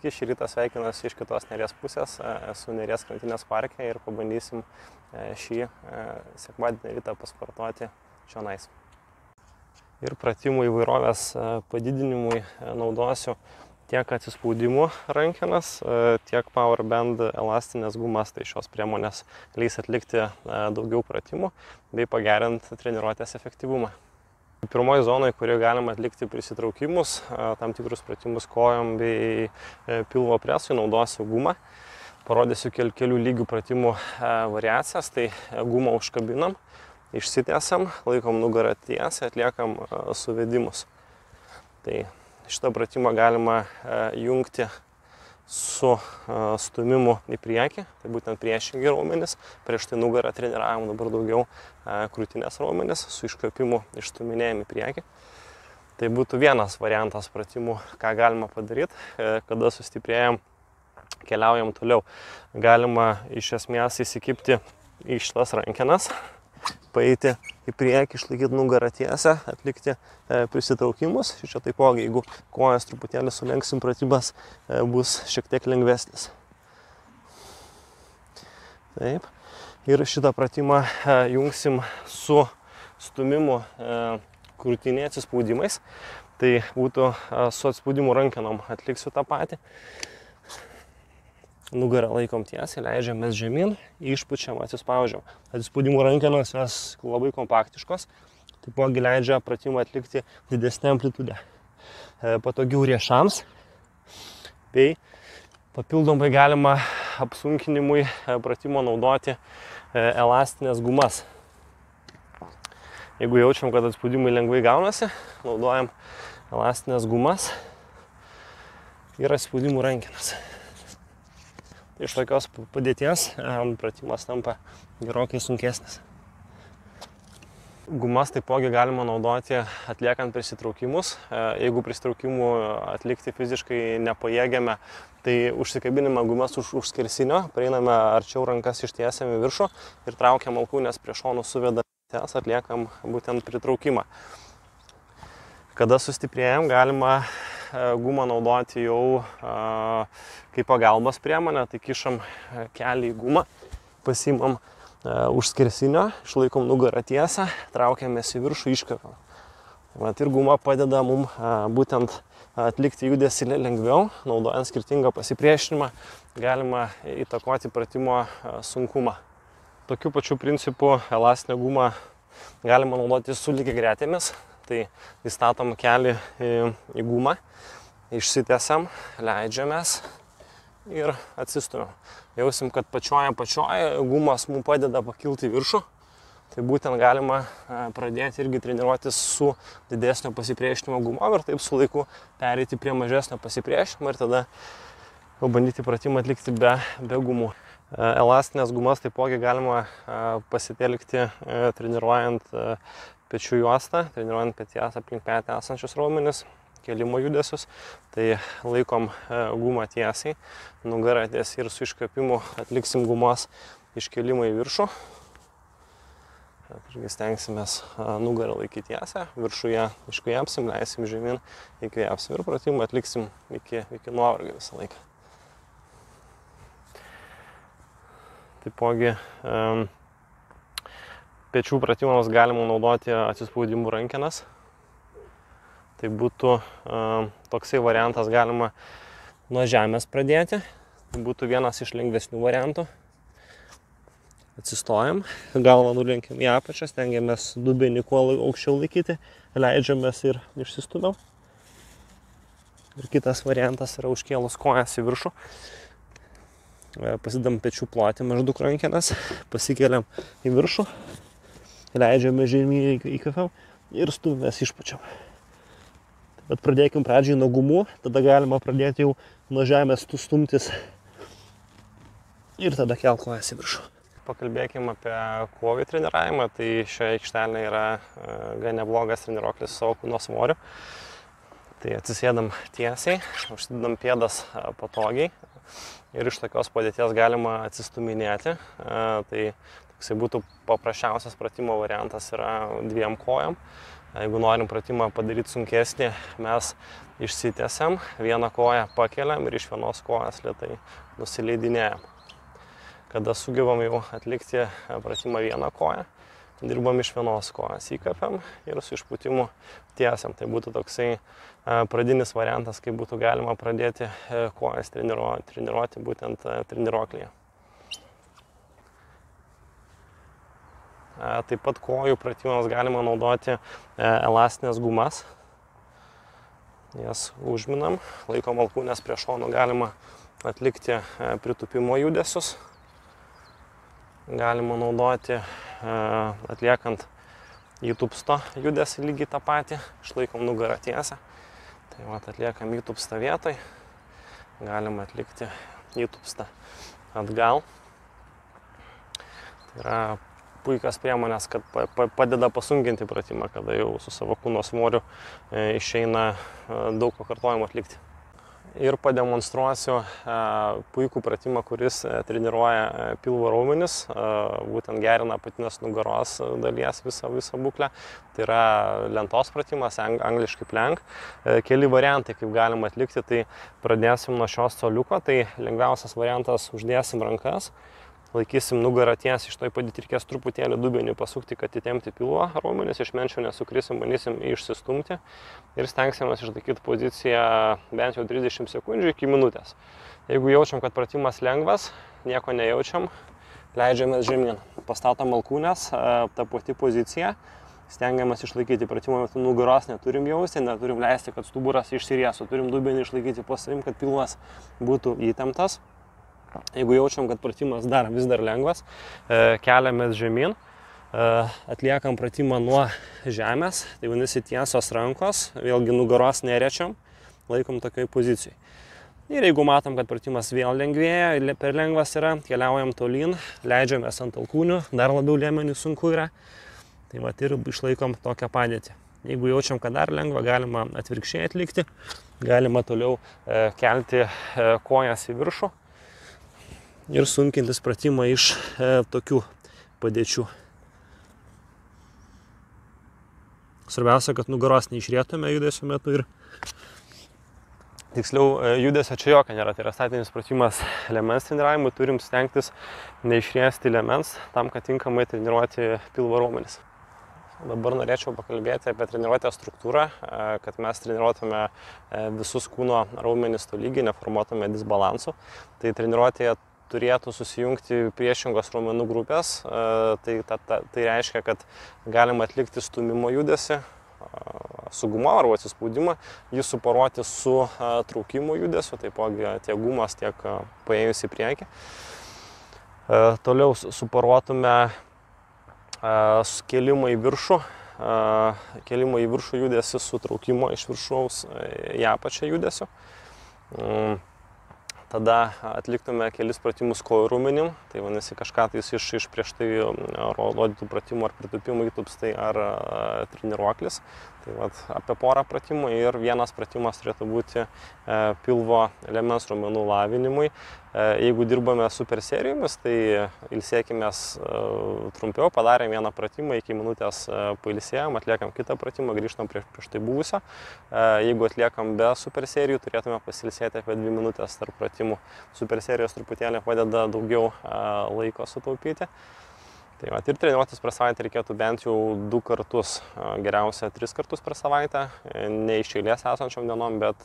Sveiki, šį rytą sveikinuosi iš kitos Neries pusės. Esu Neries krantinės parke ir pabandysim šį sekmadienį rytą pasportuoti čionais. Ir pratimų įvairovės padidinimui naudosiu tiek atsispaudimų rankenas, tiek Powerband elastinės gumas. Tai šios priemonės leis atlikti daugiau pratimų bei pagerinti treniruotės efektyvumą. Pirmoji zonoje, kurioje galima atlikti prisitraukimus, tam tikrus pratimus kojom bei pilvo presui, naudosiu gumą. Parodysiu kelių lygių pratimų variacijas. Tai gumą užkabinam, išsitiesiam, laikom nugarą tiesiai, atliekam suvedimus. Tai šitą pratimą galima jungti su stumimu į priekį, tai būtent priešingi raumenys. Prieš tai nugarą treniravom, dabar daugiau krūtinės raumenys su iškvėpimu išstuminėjami į priekį. Tai būtų vienas variantas pratimų, ką galima padaryti, kada sustiprėjam, keliaujam toliau. Galima iš esmės įsikibti į šitas rankenas, paeiti į priekį, išlaikyti nugarą tiesę, atlikti prisitraukimus. Čia taipogi, jeigu kojas truputėlį sulenksim, pratimas bus šiek tiek lengvesnis. Taip. Ir šitą pratimą jungsim su stumimu krūtinėje atsispaudimais. Tai būtų su atspaudimu rankenom atliksiu tą patį. Nugarą laikom tiesiai, leidžiamės žemyn, išpučiam, atsispaudžiam. Atsispaudimų rankenos jos labai kompaktiškos, taipogi leidžia pratimą atlikti didesnę amplitudę. Patogiau riešams, bei papildomai galima apsunkinimui pratimo naudoti elastinės gumas. Jeigu jaučiam, kad atspaudimai lengvai gaunasi, naudojam elastinės gumas ir atspaudimų rankenas. Iš tokios padėties pratimas tampa gerokai sunkesnis. Gumas taipogi galima naudoti atliekant prisitraukimus. Jeigu prisitraukimų atlikti fiziškai nepajėgiame, tai užsikabinime gumas už skersinio, prieiname arčiau, rankas ištiesiam į viršų ir traukiam alkūnes prie šonų, suvedam ties, atliekam būtent pritraukimą. Kada sustiprėjam, galima gumą naudoti jau kaip pagalbos priemonę, tai kišam kelį į gumą, pasiimam už skersinio, išlaikom nugarą tiesą, traukiamės į viršų, iškvepiam. Ir guma padeda mums būtent atlikti judesį lengviau, naudojant skirtingą pasipriešinimą, galima įtakoti pratimo sunkumą. Tokiu pačiu principu elastinę gumą galima naudoti su lygiagretėmis. Tai įstatom kelį į gumą, išsitiesiam, leidžiamės ir atsistumiam. Jausim, kad pačioje gumas mums padeda pakilti į viršų. Tai būtent galima pradėti irgi treniruotis su didesnio pasipriešinimo gumom ir taip su laiku pereiti prie mažesnio pasipriešinimo ir tada bandyti pratimą atlikti be gumų. Elastinės gumas taipogi galima pasitelkti treniruojant pečių juostą, treniruojant peties aplink petį esančius raumenis, kėlimo judesius. Tai laikom gumą tiesiai, nugarą tiesiai ir su iškvėpimu atliksim gumos iškėlimą į viršų. Irgi stengsimės nugarą laikyti tiesę, viršuje iškvėpsim, leisim žemyn, įkvėpsim ir pratimą atliksim iki nuovargio visą laiką. Taipogi pečių pratimams galima naudoti atsispaudimų rankenas. Tai būtų toksai variantas, galima nuo žemės pradėti. Tai būtų vienas iš lengvesnių variantų. Atsistojam, galvą nulenkiam į apačią, stengiamės dubenį kuo aukščiau laikyti, leidžiamės ir išsistumiam. Ir kitas variantas yra užkėlus kojas į viršų. Pasidam pečių plotį maždaug rankenas, pasikeliam į viršų. Leidžiame žemyn, įkvepiam ir stumės išpučiam. Bet pradėkim pradžiai nuo gumų, tada galima pradėti jau nuo žemės stumtis ir tada kelt kojas į viršų. Pakalbėkim apie kojų treniravimą, tai šioje aikštelėje yra gan neblogas treniruoklis su savo kūno svoriu. Tai atsisėdam tiesiai, užsidedam pėdas patogiai ir iš tokios padėties galima atsistuminėti. Tai toksai būtų paprasčiausias pratimo variantas yra dviem kojom. Jeigu norim pratimą padaryti sunkesnį, mes išsitiesiam, vieną koją pakeliam ir iš vienos kojas lėtai nusileidinėjam. Kada sugebam jau atlikti pratimą vieną koją, dirbam iš vienos kojas, įkapiam ir su išpūtimu tiesiam. Tai būtų toksai pradinis variantas, kaip būtų galima pradėti kojas treniruoti būtent treniruoklyje. Taip pat kojų pratimams galima naudoti elastinės gumas. Jas užminam, laikom alkūnes prie šonų, galima atlikti pritūpimo judesius. Galima naudoti atliekant įtūpsto judesį lygiai tą patį, išlaikom nugarą tiesę. Tai vat atliekam įtūpstą vietoj, galima atlikti įtūpstą atgal. Tai yra puikios priemonės, kad padeda pasunkinti pratimą, kada jau su savo kūno svoriu išeina daug pakartojimų atlikti. Ir pademonstruosiu puikų pratimą, kuris treniruoja pilvo raumenis, būtent gerina apatinės nugaros dalies visą būklę. Tai yra lentos pratimas, angliškai plank. Keli variantai, kaip galima atlikti, tai pradėsim nuo šios coliuko. Tai lengviausias variantas, uždėsim rankas, laikysim nugarą tiesiai, iš to padėti reikės truputėlį dubenį pasukti, kad įtempti pilvo raumenis, iš menčių nesukrisim, bandysim išsistumti ir stengsimės išlaikyti poziciją bent jau 30 sekundžių iki minutės. Jeigu jaučiam, kad pratimas lengvas, nieko nejaučiam, leidžiamės žemyn. Pastatom alkūnes, ta pati pozicija, stengiamės išlaikyti pratimą metu nugaros, neturim jausti, neturim leisti, kad stuburas išsiriesų, turim dubenį išlaikyti po savim, kad pilvas būtų įtemptas. Jeigu jaučiam, kad pratimas vis dar lengvas, keliamės žemyn, atliekam pratimą nuo žemės, tai vadinasi tiesios rankos, vėlgi nugaros nerečiam, laikom tokioj pozicijai. Ir jeigu matom, kad pratimas vėl lengvėja, per lengvas yra, keliaujam tolyn, leidžiamės ant alkūnių, dar labiau liemenį sunku yra, tai vat ir išlaikom tokią padėtį. Jeigu jaučiam, kad dar lengva, galima atvirkščiai atlikti, galima toliau kelti kojas į viršų ir sunkintis pratimą iš tokių padėčių. Svarbiausia, kad nugaros neišrietume judesio metu ir tiksliau judesio čia jokio nėra. Tai yra statinis pratimas liemens treniravimui, turim stengtis neišriesti liemens tam, kad tinkamai treniruoti pilvo raumenis. Dabar norėčiau pakalbėti apie treniruotės struktūrą, kad mes treniruotume visus kūno raumenis tolygiai, neformuotume disbalansų. Tai treniruotėje turėtų susijungti priešingos raumenų grupės, tai reiškia, kad galima atlikti stūmimo judesį su guma arba atsispaudimą, jį suporuoti su traukimo judesiu, taipogi tiek gumas, tiek paėjus į priekį. Toliau suporuotume kėlimą į viršų judesį su traukimo iš viršaus į apačią judesiu. Tada atliktume kelis pratimus kojų raumenim, tai vadinasi kažką tais iš prieš tai rodytų pratimų ar pritūpimų įtūpstai ar treniruoklis. Tai vat, apie porą pratimų ir vienas pratimas turėtų būti pilvo liemens raumenų lavinimui. Jeigu dirbame super serijomis, tai ilsėkimės trumpiau, padarėm vieną pratimą, iki minutės pailsėjom, atliekam kitą pratimą, grįžtam prieš tai buvusio. Jeigu atliekam be super serijų, turėtume pasilsėti apie 2 minutės tarp pratimų. Super serijos truputėlį padeda daugiau laiko sutaupyti. Tai vat, ir treniruotis per savaitę reikėtų bent jau 2 kartus, geriausia 3 kartus per savaitę, ne iš eilės esančiom dienom, bet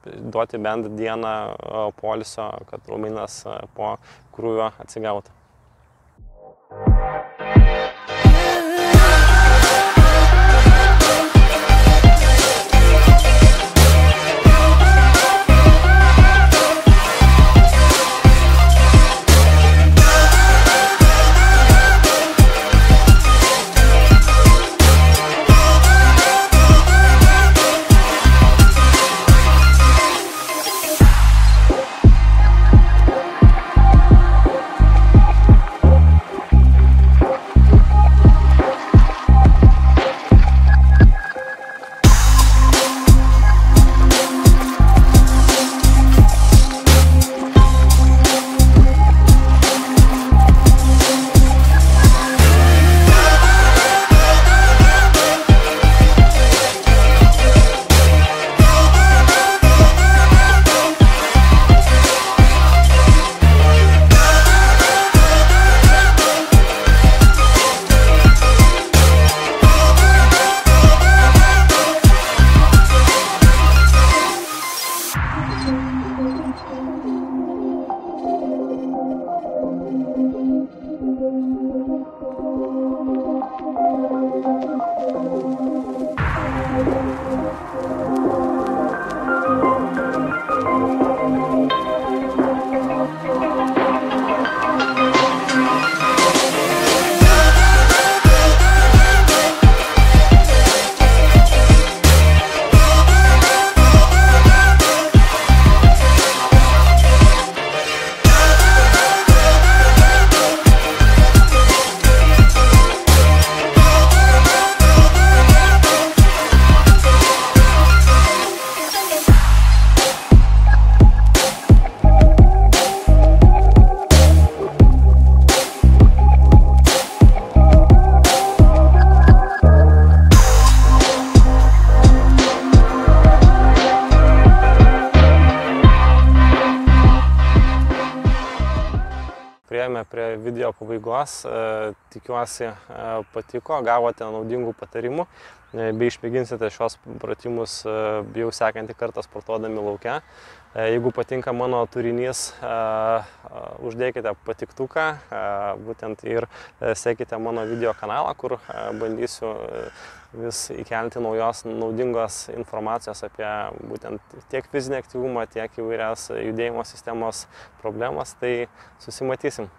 duoti bent dieną poilsio, kad raumenis po krūvio atsigautų. Priėjome prie video pabaigos. Tikiuosi patiko, gavote naudingų patarimų. Bei išmėginsite šios pratimus jau sekantį kartą sportuodami lauke. Jeigu patinka mano turinys, uždėkite patiktuką, būtent ir sekite mano video kanalą, kur bandysiu vis įkelti naujos naudingos informacijos apie būtent tiek fizinį aktyvumą, tiek įvairias judėjimo sistemos problemas. Tai susimatysim.